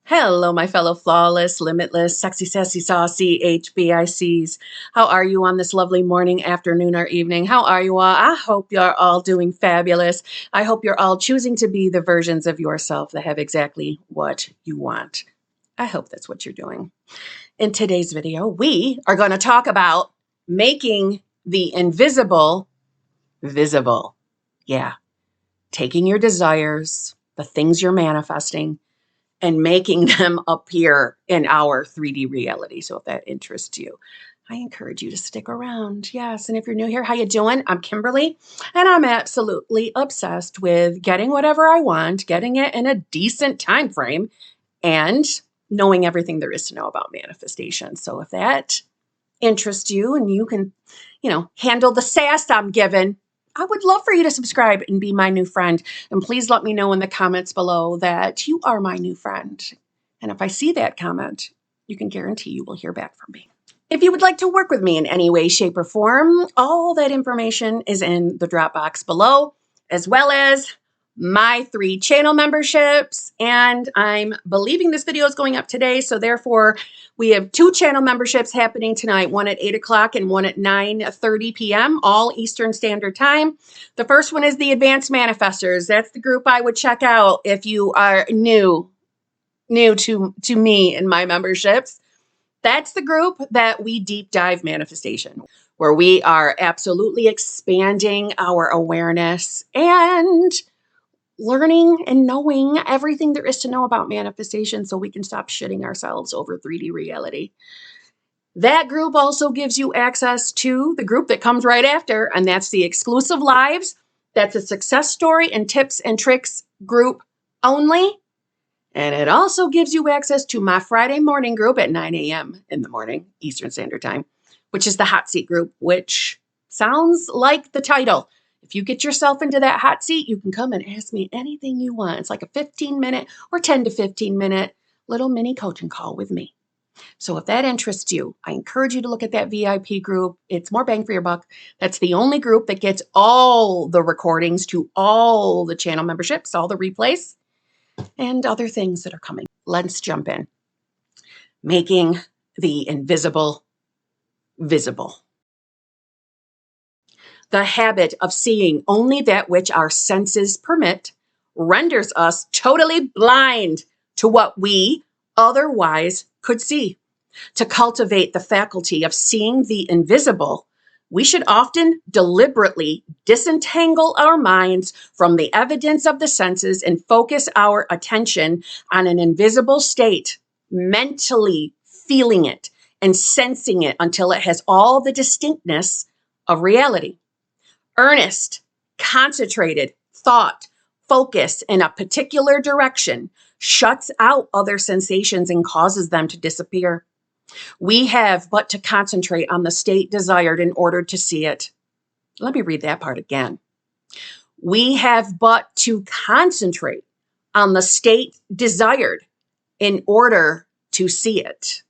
Hello, my fellow flawless, limitless, sexy, sassy, saucy HBICs. How are you on this lovely morning, afternoon, or evening? How are you all? I hope you're all doing fabulous. I hope you're all choosing to be the versions of yourself that have exactly what you want. I hope that's what you're doing. In today's video, we are going to talk about making the invisible visible. Yeah, taking your desires, the things you're manifesting, and making them appear in our 3D reality. So if that interests you, I encourage you to stick around. Yes, and if you're new here, how you doing? I'm Kimberly, and I'm absolutely obsessed with getting whatever I want, getting it in a decent time frame, and knowing everything there is to know about manifestation. So if that interests you and you can, handle the sass I'm giving, I would love for you to subscribe and be my new friend. And please let me know in the comments below that you are my new friend. And if I see that comment, you can guarantee you will hear back from me. If you would like to work with me in any way, shape, or form, all that information is in the drop box below, as well as my 3 channel memberships. And I'm believing this video is going up today. So therefore, we have 2 channel memberships happening tonight, one at 8 o'clock and one at 9:30 p.m., all Eastern Standard Time. The first one is the Advanced Manifestors. That's the group I would check out if you are new to me and my memberships. That's the group that we deep dive manifestation, where we are absolutely expanding our awareness and learning and knowing everything there is to know about manifestation so we can stop shitting ourselves over 3D reality. That group also gives you access to the group that comes right after, and that's the exclusive lives. That's a success story and tips and tricks group only. And it also gives you access to my Friday morning group at 9 a.m. in the morning, Eastern Standard Time, which is the hot seat group, which sounds like the title. If you get yourself into that hot seat, you can come and ask me anything you want. It's like a 15-minute or 10 to 15-minute little mini coaching call with me. So if that interests you, I encourage you to look at that VIP group. It's more bang for your buck. That's the only group that gets all the recordings to all the channel memberships, all the replays, and other things that are coming. Let's jump in. Making the invisible visible. The habit of seeing only that which our senses permit renders us totally blind to what we otherwise could see. To cultivate the faculty of seeing the invisible, we should often deliberately disentangle our minds from the evidence of the senses and focus our attention on an invisible state, mentally feeling it and sensing it until it has all the distinctness of reality. Earnest, concentrated thought, focus in a particular direction shuts out other sensations and causes them to disappear. We have but to concentrate on the state desired in order to see it. Let me read that part again. We have but to concentrate on the state desired in order to see it.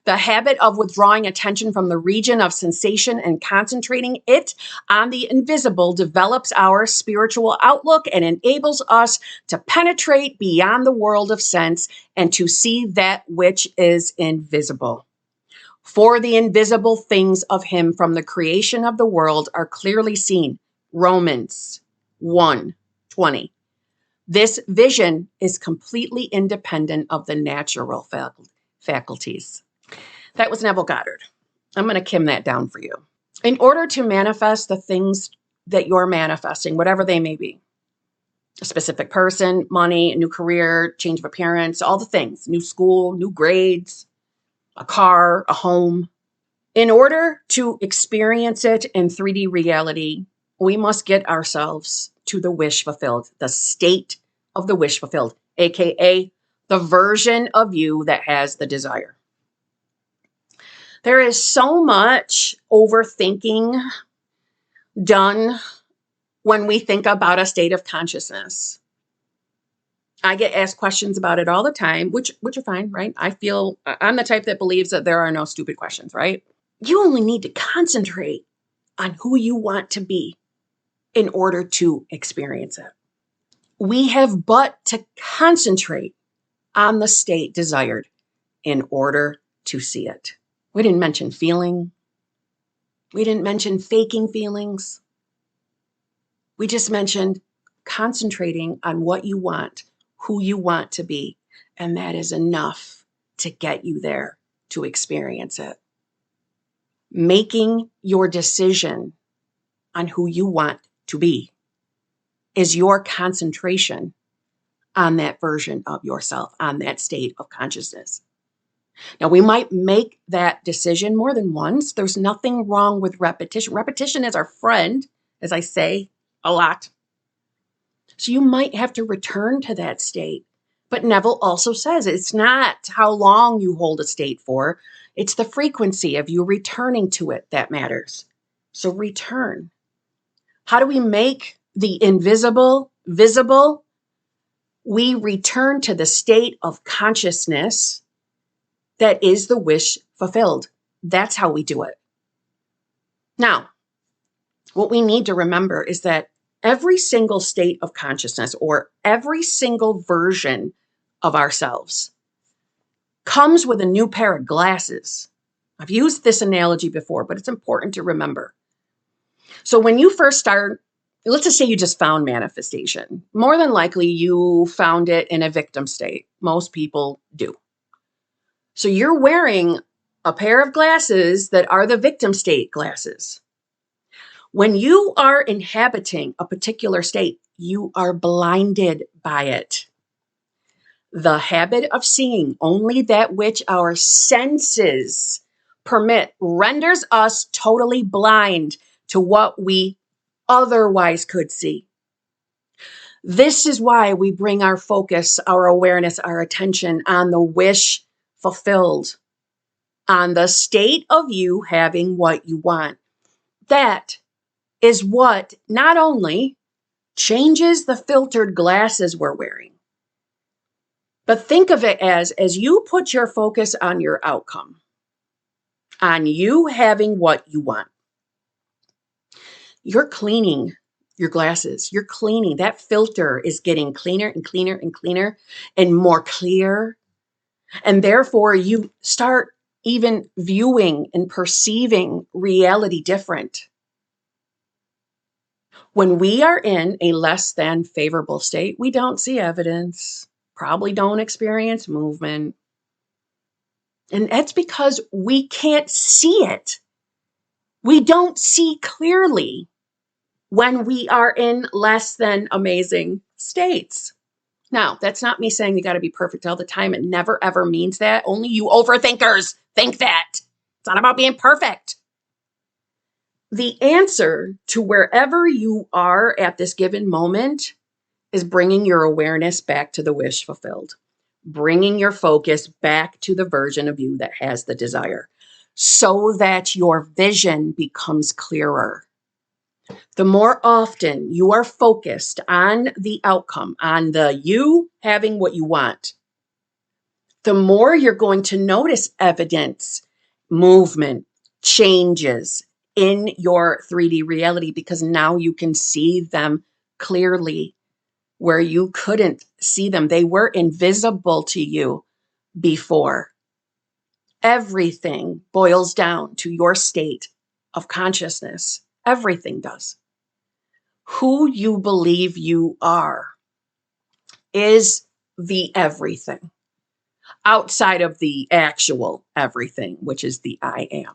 The habit of withdrawing attention from the region of sensation and concentrating it on the invisible develops our spiritual outlook and enables us to penetrate beyond the world of sense and to see that which is invisible. For the invisible things of him from the creation of the world are clearly seen. Romans 1:20. This vision is completely independent of the natural faculties. That was Neville Goddard. I'm going to Kim that down for you. In order to manifest the things that you're manifesting, whatever they may be, a specific person, money, a new career, change of appearance, all the things, new school, new grades, a car, a home. In order to experience it in 3D reality, we must get ourselves to the wish fulfilled, the state of the wish fulfilled, aka the version of you that has the desire. There is so much overthinking done when we think about a state of consciousness. I get asked questions about it all the time, which are fine, right? I'm the type that believes that there are no stupid questions, right? You only need to concentrate on who you want to be in order to experience it. We have but to concentrate on the state desired in order to see it. We didn't mention feeling. We didn't mention faking feelings. We just mentioned concentrating on what you want, who you want to be, and that is enough to get you there to experience it. Making your decision on who you want to be is your concentration on that version of yourself, on that state of consciousness. Now, we might make that decision more than once. There's nothing wrong with repetition. Repetition is our friend, as I say a lot. So you might have to return to that state. But Neville also says it's not how long you hold a state for, it's the frequency of you returning to it that matters. So return. How do we make the invisible visible? We return to the state of consciousness that is the wish fulfilled. That's how we do it. Now, what we need to remember is that every single state of consciousness or every single version of ourselves comes with a new pair of glasses. I've used this analogy before, but it's important to remember. So when you first start, let's just say you just found manifestation. More than likely, you found it in a victim state. Most people do. So you're wearing a pair of glasses that are the victim state glasses. When you are inhabiting a particular state, you are blinded by it. The habit of seeing only that which our senses permit renders us totally blind to what we otherwise could see. This is why we bring our focus, our awareness, our attention on the wish fulfilled, on the state of you having what you want. That is what not only changes the filtered glasses we're wearing, but think of it as you put your focus on your outcome, on you having what you want, you're cleaning your glasses. You're cleaning. That filter is getting cleaner and cleaner and cleaner and more clear. And therefore, you start even viewing and perceiving reality different. When we are in a less than favorable state, we don't see evidence, probably don't experience movement. And that's because we can't see it. We don't see clearly when we are in less than amazing states. Now, that's not me saying you got to be perfect all the time. It never, ever means that. Only you overthinkers think that. It's not about being perfect. The answer to wherever you are at this given moment is bringing your awareness back to the wish fulfilled, bringing your focus back to the version of you that has the desire so that your vision becomes clearer. The more often you are focused on the outcome, on the you having what you want, the more you're going to notice evidence, movement, changes in your 3D reality because now you can see them clearly where you couldn't see them. They were invisible to you before. Everything boils down to your state of consciousness. Everything does. Who you believe you are is the everything outside of the actual everything, which is the I am.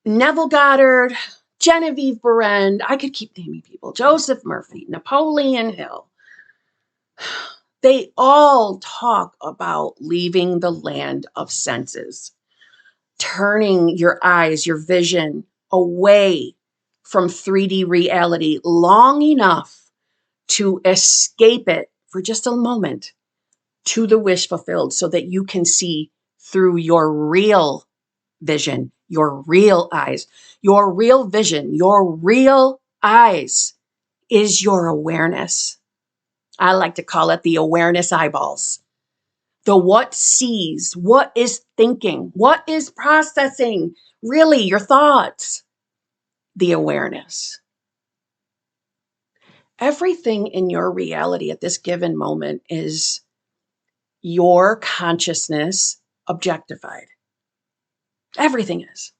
Neville Goddard, Genevieve Berend, I could keep naming people, Joseph Murphy, Napoleon Hill. They all talk about leaving the land of senses, turning your eyes, your vision away from 3D reality long enough to escape it for just a moment to the wish fulfilled so that you can see through your real vision, your real eyes. Your real vision, your real eyes is your awareness. I like to call it the awareness eyeballs. The what sees, what is thinking, what is processing, really your thoughts, the awareness. Everything in your reality at this given moment is your consciousness objectified. Everything is.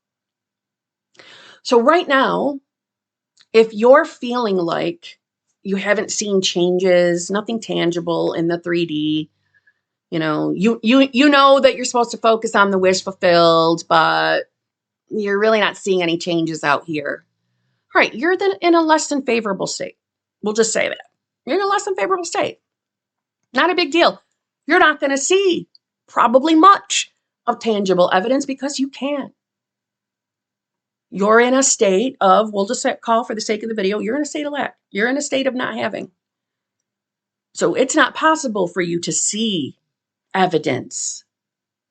So right now, if you're feeling like you haven't seen changes, nothing tangible in the 3D, you know that you're supposed to focus on the wish fulfilled, but you're really not seeing any changes out here. All right, you're then in a less than favorable state. We'll just say that. You're in a less than favorable state. Not a big deal. You're not going to see probably much of tangible evidence because you can't. You're in a state of, we'll just call for the sake of the video, you're in a state of lack. You're in a state of not having. So it's not possible for you to see evidence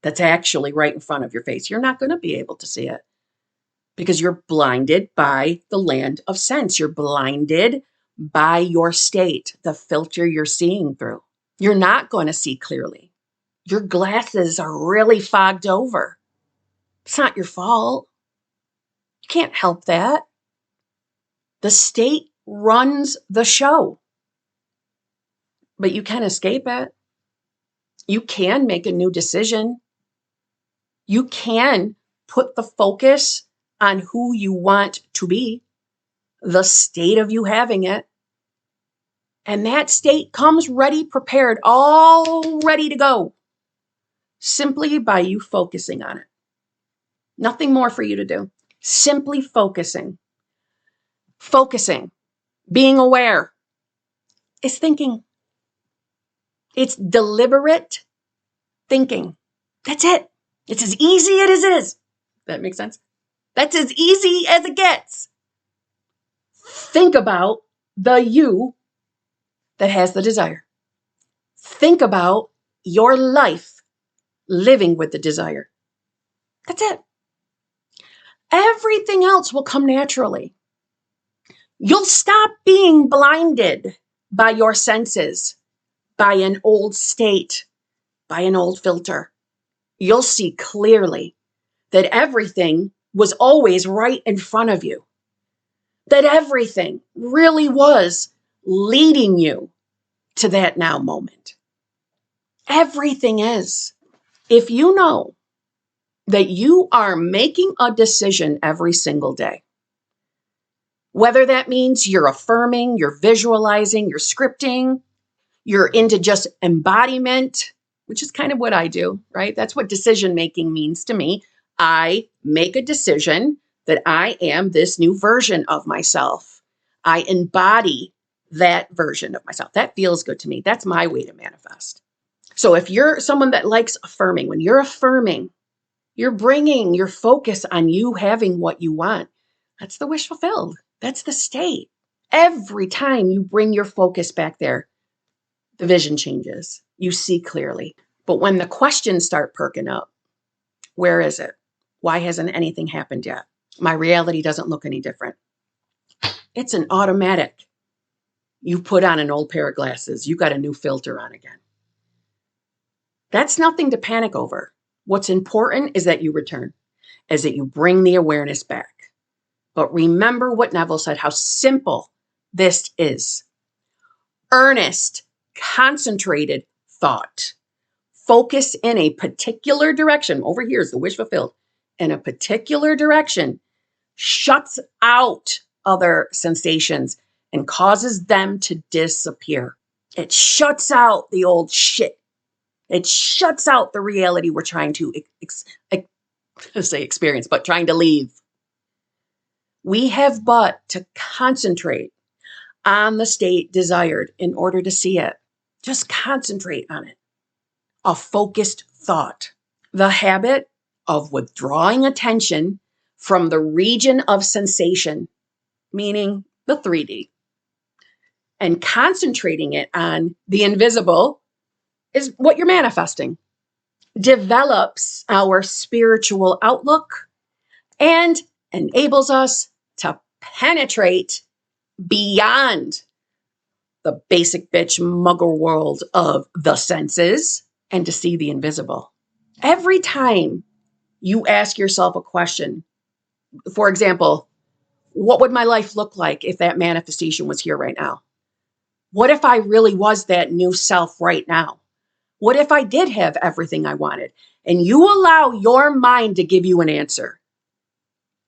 that's actually right in front of your face. You're not going to be able to see it because you're blinded by the land of sense. You're blinded by your state, the filter you're seeing through. You're not going to see clearly. Your glasses are really fogged over. It's not your fault. You can't help that. The state runs the show. But you can escape it. You can make a new decision. You can put the focus on who you want to be, the state of you having it. And that state comes ready, prepared, all ready to go, simply by you focusing on it. Nothing more for you to do. Simply focusing. Focusing, being aware, is thinking. It's deliberate thinking. That's it. It's as easy as it is. That makes sense? That's as easy as it gets. Think about the you that has the desire. Think about your life living with the desire. That's it. Everything else will come naturally. You'll stop being blinded by your senses, by an old state, by an old filter. You'll see clearly that everything was always right in front of you. That everything really was leading you to that now moment. Everything is. If you know that you are making a decision every single day, whether that means you're affirming, you're visualizing, you're scripting, you're into just embodiment, which is kind of what I do, right? That's what decision making means to me. I make a decision that I am this new version of myself. I embody that version of myself. That feels good to me. That's my way to manifest. So if you're someone that likes affirming, when you're affirming, you're bringing your focus on you having what you want. That's the wish fulfilled. That's the state. Every time you bring your focus back there, the vision changes. You see clearly. But when the questions start perking up, where is it? Why hasn't anything happened yet? My reality doesn't look any different. It's an automatic. You put on an old pair of glasses. You got a new filter on again. That's nothing to panic over. What's important is that you return, is that you bring the awareness back. But remember what Neville said, how simple this is. Earnest, concentrated thought. Focus in a particular direction. Over here is the wish fulfilled. In a particular direction shuts out other sensations and causes them to disappear. It shuts out the old shit. It shuts out the reality we're trying to experience, but trying to leave. We have but to concentrate on the state desired in order to see it. Just concentrate on it. A focused thought. The habit of withdrawing attention from the region of sensation, meaning the 3D, and concentrating it on the invisible is what you're manifesting. Develops our spiritual outlook and enables us to penetrate beyond the basic bitch muggle world of the senses and to see the invisible. Every time you ask yourself a question, for example, what would my life look like if that manifestation was here right now? What if I really was that new self right now? What if I did have everything I wanted? And you allow your mind to give you an answer.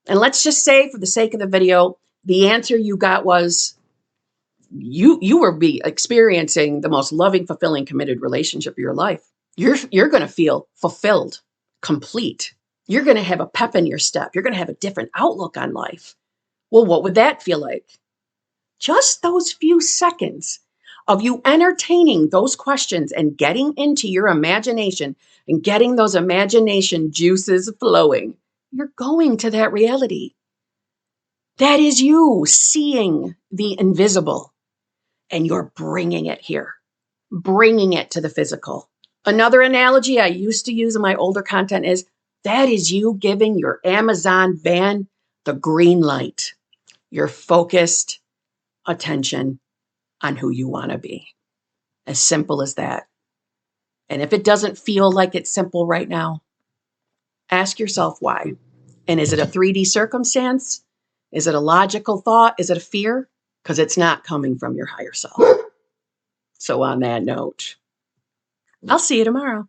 And let's just say, for the sake of the video, the answer you got was you were experiencing the most loving, fulfilling, committed relationship of your life. You're going to feel fulfilled, complete. You're going to have a pep in your step. You're going to have a different outlook on life. Well, what would that feel like? Just those few seconds of you entertaining those questions and getting into your imagination and getting those imagination juices flowing, you're going to that reality. That is you seeing the invisible, and you're bringing it here, bringing it to the physical. Another analogy I used to use in my older content is that is you giving your Amazon van the green light, your focused attention on who you want to be. As simple as that. And if it doesn't feel like it's simple right now, ask yourself why. And is it a 3D circumstance? Is it a logical thought? Is it a fear? Because it's not coming from your higher self. So on that note, I'll see you tomorrow.